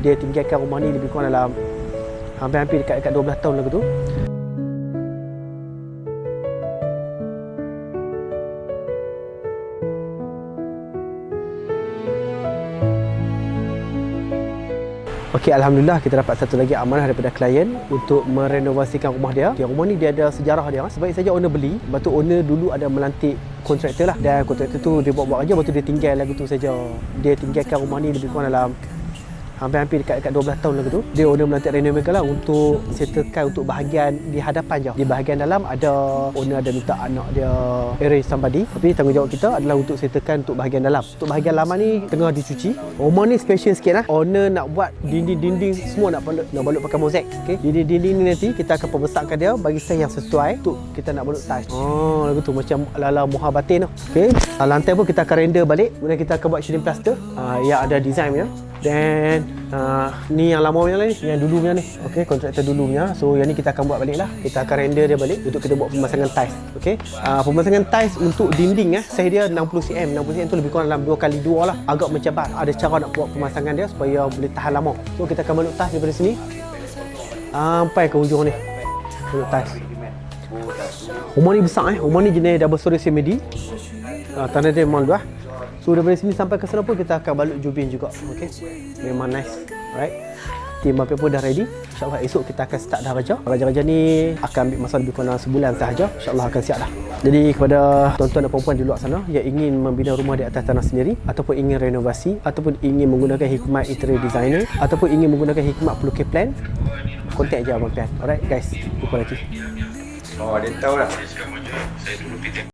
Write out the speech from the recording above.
Dia tinggalkan rumah ni lebih kurang dalam hampir-hampir dekat 12 tahun lagu tu. Okey, alhamdulillah kita dapat satu lagi amanah daripada klien untuk merenovasikan rumah dia. Okay, rumah ni dia ada sejarah dia. Sebab saja owner beli, lepas tu owner dulu ada melantik kontraktor lah. Dan kontraktor tu dia buat-buat aja, lepas tu dia tinggal lagu tu saja. Dia tinggalkan rumah ni lebih kurang dalam hampir-hampir dekat 12 tahun lagu tu. Dia owner melantik renovakan lah untuk settlekan untuk bahagian di hadapan je. Di bahagian dalam ada owner ada minta anak dia arrange somebody. Tapi tanggungjawab kita adalah untuk settlekan untuk bahagian dalam. Untuk bahagian lama ni tengah dicuci. Rumah ni special sikit lah. Owner nak buat dinding-dinding semua nak balut pakai mozaik. Okay? Dinding-dinding ni nanti kita akan pembesarkan dia bagi saiz yang sesuai untuk kita nak balut tiles. Oh, lagu tu macam ala-ala muha batin tu. Okay? Lantai pun kita akan render balik. Kemudian kita akan buat shading plaster yang ada design punya. Dan ni yang lama punya lah ni, yang dulu punya ni. Okey, kontraktor dulu punya. So yang ni kita akan buat balik lah. Kita akan render dia balik untuk kita buat pemasangan tiles. Okey. Pemasangan tiles untuk dinding saiz dia 60 cm. 60 cm tu lebih kurang dalam 2x2 lah. Agak mencabar. Ada cara nak buat pemasangan dia supaya boleh tahan lama. So kita akan balut tiles daripada sini sampai ke hujung ni. Balut tiles. Rumah ni besar Rumah ni jenis double story semedi. Tanah dia memang luas. So daripada sini sampai ke sana pun kita akan balut jubin juga. Okey. Memang nice. Alright. Tim apa pun dah ready. InsyaAllah esok kita akan start dah raja. Raja-raja ni akan ambil masa lebih kurang sebulan sahaja. InsyaAllah akan siap dah. Jadi kepada tuan-tuan dan perempuan di luar sana yang ingin membina rumah di atas tanah sendiri, ataupun ingin renovasi, ataupun ingin menggunakan hikmat interior designer, ataupun ingin menggunakan hikmat pelukis plan, kontak je Abang Pian. Alright guys, jumpa lagi. Oh, dia tahu lah.